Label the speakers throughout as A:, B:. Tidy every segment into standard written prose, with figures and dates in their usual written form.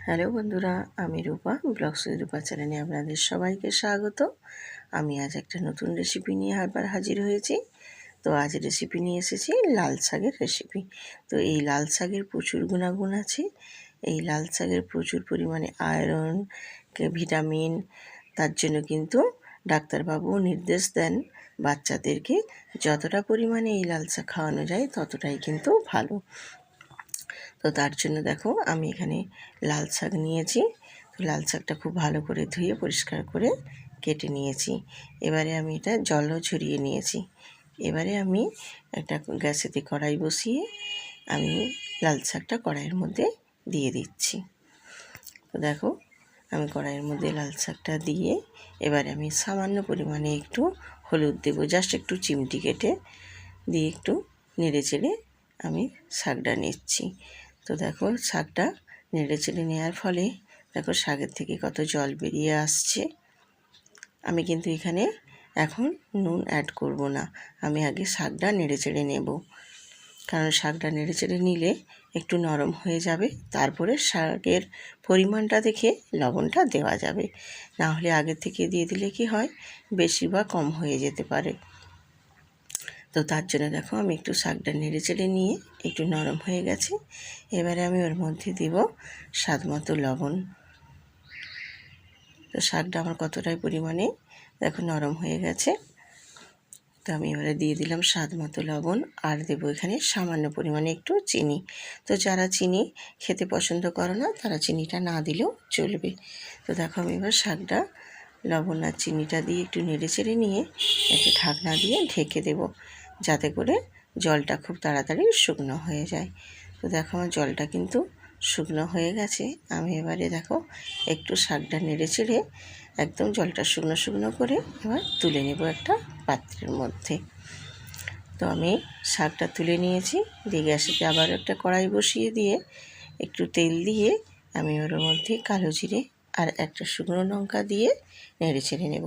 A: Hello বন্ধুরা, আমি রূপা blogs with রূপা চ্যানেলে আপনাদের সবাইকে স্বাগত। আমি আজ একটা নতুন রেসিপি নিয়ে আবার হাজির হয়েছি। তো আজ রেসিপি নিয়ে এসেছি লাল শাকের রেসিপি। তো এই লাল শাকের প্রচুর গুণাগুণ আছে। এই লাল শাকের প্রচুর পরিমাণে আয়রন, ভিটামিন, তার জন্য কিন্তু ডাক্তারবাবু নির্দেশ দেন বাচ্চাদেরকে যতটা পরিমাণে এই লাল শাক খাওয়ানো যায় ততটাই কিন্তু ভালো। তো তার জন্য দেখো আমি এখানে লাল শাক নিয়েছি। তো লাল শাকটা খুব ভালো করে ধুয়ে পরিষ্কার করে কেটে নিয়েছি। এবারে আমি এটা জলও ঝরিয়ে নিয়েছি। এবারে আমি একটা গ্যাসেতে কড়াই বসিয়ে আমি লাল শাকটা কড়াইয়ের মধ্যে দিয়ে দিচ্ছি। তো দেখো আমি কড়াইয়ের মধ্যে লাল শাকটা দিয়ে এবারে আমি সামান্য পরিমাণে একটু হলুদ দেবো, জাস্ট একটু চিমটি কেটে দিয়ে একটু নেড়ে চেড়ে আমি শাকটা নিচ্ছি। তো দেখো শাকটা নেড়ে চেড়ে নেওয়ার ফলে দেখো শাকের থেকে কত জল বেরিয়ে আসছে। আমি কিন্তু এখানে এখন নুন অ্যাড করব না, আমি আগে শাকটা নেড়ে চেড়ে নেব, কারণ শাকটা নেড়ে চেড়ে নিলে একটু নরম হয়ে যাবে, তারপরে শাকের পরিমাণটা দেখে লবণটা দেওয়া যাবে। না হলে আগে থেকে দিয়ে দিলে কি হয়, বেশি বা কম হয়ে যেতে পারে। তো তার জন্য দেখো আমি একটু শাকটা নেড়ে চেড়ে নিয়ে একটু নরম হয়ে গেছে। এবারে আমি ওর মধ্যে দিব স্বাদ মতো লবণ। তো শাকটা আমার কতটাই পরিমাণে দেখো নরম হয়ে গেছে। তো আমি এবারে দিয়ে দিলাম স্বাদ মতো লবণ, আর দেবো এখানে সামান্য পরিমাণে একটু চিনি। তো যারা চিনি খেতে পছন্দ করো না তারা চিনিটা না দিলেও চলবে। তো দেখো আমি এবার শাকটা লবণ আর চিনিটা দিয়ে একটু নেড়ে চেড়ে নিয়ে একটু ঢাকনা দিয়ে ঢেকে দেব, যাতে করে জলটা খুব তাড়াতাড়ি শুকনো হয়ে যায়। তো দেখো আমার জলটা কিন্তু শুকনো হয়ে গেছে। আমি এবারে দেখো একটু শাকটা নেড়ে চেড়ে একদম জলটা শুকনো শুকনো করে এবার তুলে নেব একটা পাত্রের মধ্যে। তো আমি শাকটা তুলে নিয়েছি, দিয়ে গ্যাসেতে আবার একটা কড়াই বসিয়ে দিয়ে একটু তেল দিয়ে আমি ওর মধ্যে কালো জিরে আর একটা শুকনো লঙ্কা দিয়ে নেড়ে চেড়ে নেব।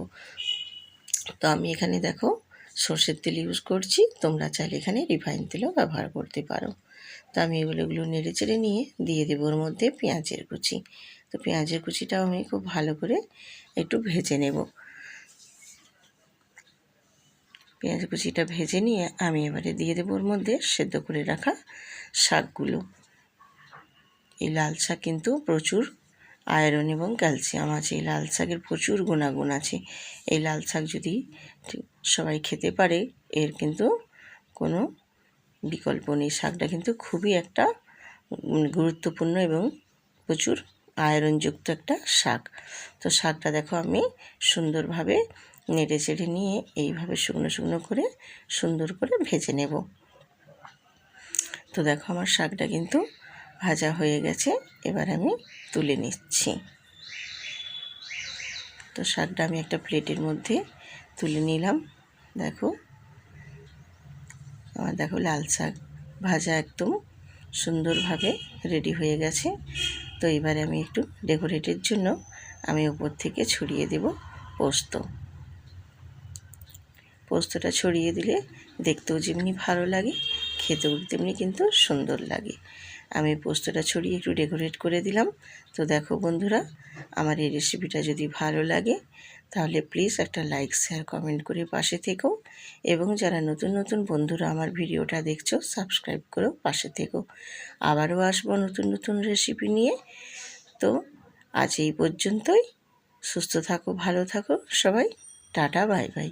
A: তো আমি এখানে দেখো সর্ষের তেল ইউজ করছি, তোমরা চাইলে এখানে রিফাইন তেলও ব্যবহার করতে পারো। তো আমি এগুলো নেড়ে চেড়ে নিয়ে দিয়ে দেবো ওর মধ্যে পেঁয়াজের কুচি। তো পেঁয়াজের কুচিটাও আমি খুব ভালো করে একটু ভেজে নেব। পেঁয়াজ কুচিটা ভেজে নিয়ে আমি এবারে দিয়ে দেবো ওর মধ্যে সেদ্ধ করে রাখা শাকগুলো। এই লাল শাক কিন্তু প্রচুর আয়রন এবং ক্যালসিয়াম আছে। এই লাল শাকের প্রচুর গুণাগুণ আছে। এই লাল শাক যদি সবাই খেতে পারে এর কিন্তু কোনো বিকল্প নেই। শাকটা কিন্তু খুবই একটা গুরুত্বপূর্ণ এবং প্রচুর আয়রনযুক্ত একটা শাক। তো শাকটা দেখো আমি সুন্দরভাবে নেড়ে চেড়ে নিয়ে এইভাবে শুকনো শুকনো করে সুন্দর করে ভেজে নেব। তো দেখো আমার শাকটা কিন্তু ভাজা হয়ে গেছে, এবার আমি তুলে নিচ্ছি। তো শাকটা আমি একটা প্লেটের মধ্যে তুলে নিলাম। দেখো আমার দেখো লাল শাক ভাজা একদম সুন্দরভাবে রেডি হয়ে গেছে। তো এবারে আমি একটু ডেকোরেটের জন্য আমি উপর থেকে ছড়িয়ে দেব পোস্ত। পোস্তটা ছড়িয়ে দিলে দেখতেও যেমনি ভালো লাগে, খেতেও তেমনি কিন্তু সুন্দর লাগে। আমি পোস্তটা ছড়িয়ে একটু ডেকোরেট করে দিলাম। তো দেখো বন্ধুরা, আমার এই রেসিপিটা যদি ভালো লাগে তাহলে প্লিজ একটা লাইক শেয়ার কমেন্ট করে পাশে থেকো, এবং যারা নতুন নতুন বন্ধুরা আমার ভিডিওটা দেখছো সাবস্ক্রাইব করেও পাশে থেকো। আবারও আসবো নতুন নতুন রেসিপি নিয়ে। তো আজ এই পর্যন্তই। সুস্থ থাকো, ভালো থাকো সবাই। Tata, bye bye.